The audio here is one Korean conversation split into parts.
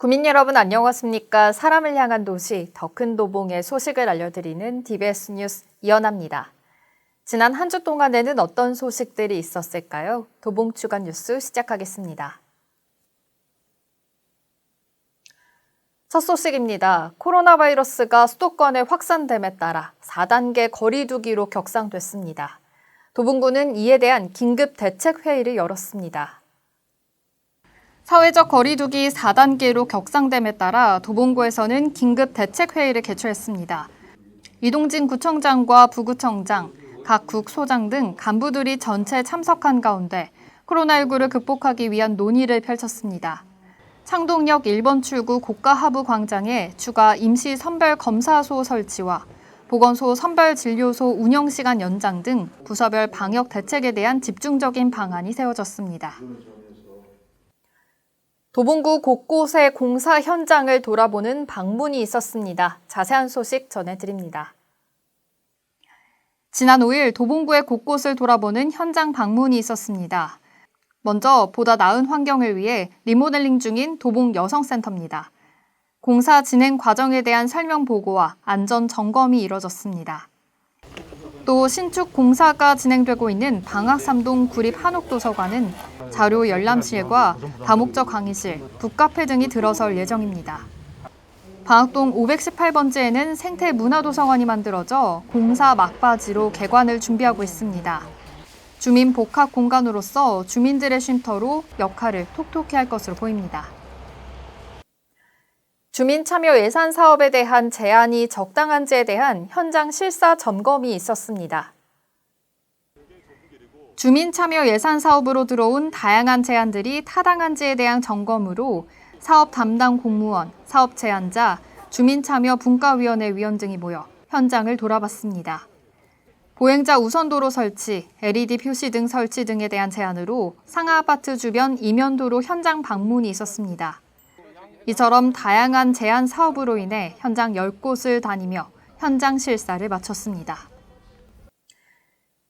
국민 여러분 안녕하십니까? 사람을 향한 도시 더 큰 도봉의 소식을 알려드리는 DBS 뉴스 이연아입니다. 지난 한 주 동안에는 어떤 소식들이 있었을까요? 도봉 주간 뉴스 시작하겠습니다. 첫 소식입니다. 코로나 바이러스가 수도권에 확산됨에 따라 4단계 거리 두기로 격상됐습니다. 도봉구는 이에 대한 긴급 대책 회의를 열었습니다. 사회적 거리두기 4단계로 격상됨에 따라 도봉구에서는 긴급 대책회의를 개최했습니다. 이동진 구청장과 부구청장, 각 국소장 등 간부들이 전체 참석한 가운데 코로나19를 극복하기 위한 논의를 펼쳤습니다. 창동역 1번 출구 고가하부 광장에 추가 임시 선별검사소 설치와 보건소 선별진료소 운영시간 연장 등 부서별 방역 대책에 대한 집중적인 방안이 세워졌습니다. 도봉구 곳곳의 공사 현장을 돌아보는 방문이 있었습니다. 자세한 소식 전해드립니다. 지난 5일 도봉구의 곳곳을 돌아보는 현장 방문이 있었습니다. 먼저 보다 나은 환경을 위해 리모델링 중인 도봉 여성센터입니다. 공사 진행 과정에 대한 설명 보고와 안전 점검이 이뤄졌습니다. 또 신축 공사가 진행되고 있는 방학삼동 구립 한옥도서관은 자료 열람실과 다목적 강의실, 북카페 등이 들어설 예정입니다. 방학동 518번지에는 생태문화도서관이 만들어져 공사 막바지로 개관을 준비하고 있습니다. 주민 복합 공간으로서 주민들의 쉼터로 역할을 톡톡히 할 것으로 보입니다. 주민 참여 예산 사업에 대한 제한이 적당한지에 대한 현장 실사 점검이 있었습니다. 주민 참여 예산 사업으로 들어온 다양한 제안들이 타당한지에 대한 점검으로 사업 담당 공무원, 사업 제안자, 주민 참여 분과위원회 위원 등이 모여 현장을 돌아봤습니다. 보행자 우선도로 설치, LED 표시 등 설치 등에 대한 제안으로 상하아파트 주변 이면도로 현장 방문이 있었습니다. 이처럼 다양한 제안 사업으로 인해 현장 10곳을 다니며 현장 실사를 마쳤습니다.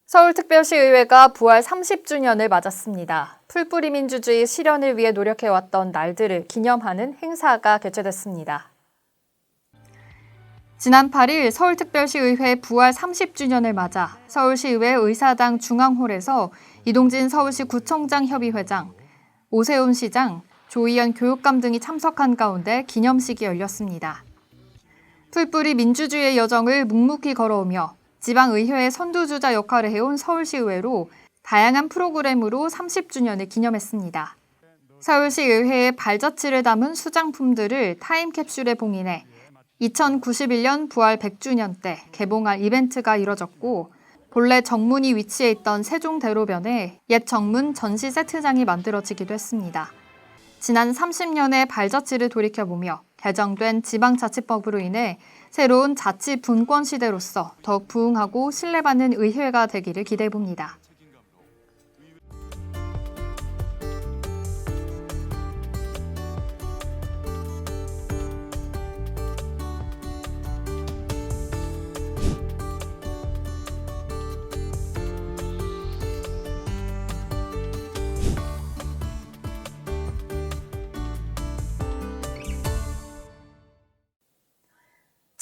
서울특별시의회가 부활 30주년을 맞았습니다. 풀뿌리 민주주의 실현을 위해 노력해왔던 날들을 기념하는 행사가 개최됐습니다. 지난 8일 서울특별시의회 부활 30주년을 맞아 서울시의회 의사당 중앙홀에서 이동진 서울시 구청장 협의회장, 오세훈 시장, 조희연 교육감 등이 참석한 가운데 기념식이 열렸습니다. 풀뿌리 민주주의의 여정을 묵묵히 걸어오며 지방의회의 선두주자 역할을 해온 서울시의회로 다양한 프로그램으로 30주년을 기념했습니다. 서울시의회의 발자취를 담은 수장품들을 타임캡슐에 봉인해 2091년 부활 100주년 때 개봉할 이벤트가 이뤄졌고 본래 정문이 위치해 있던 세종대로변에 옛 정문 전시 세트장이 만들어지기도 했습니다. 지난 30년의 발자취를 돌이켜보며 개정된 지방자치법으로 인해 새로운 자치 분권 시대로서 더욱 부흥하고 신뢰받는 의회가 되기를 기대해봅니다.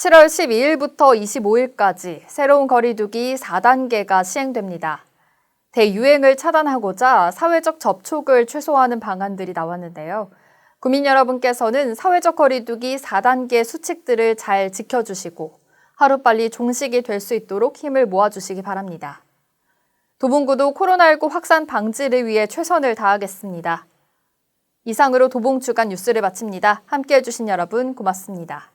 (7월 12일부터 25일까지) 새로운 거리두기 4단계가 시행됩니다. 대유행을 차단하고자 사회적 접촉을 최소화하는 방안들이 나왔는데요. 국민 여러분께서는 사회적 거리두기 4단계 수칙들을 잘 지켜주시고 하루빨리 종식이 될 수 있도록 힘을 모아주시기 바랍니다. 도봉구도 코로나19 확산 방지를 위해 최선을 다하겠습니다. 이상으로 도봉주간 뉴스를 마칩니다. 함께해 주신 여러분 고맙습니다.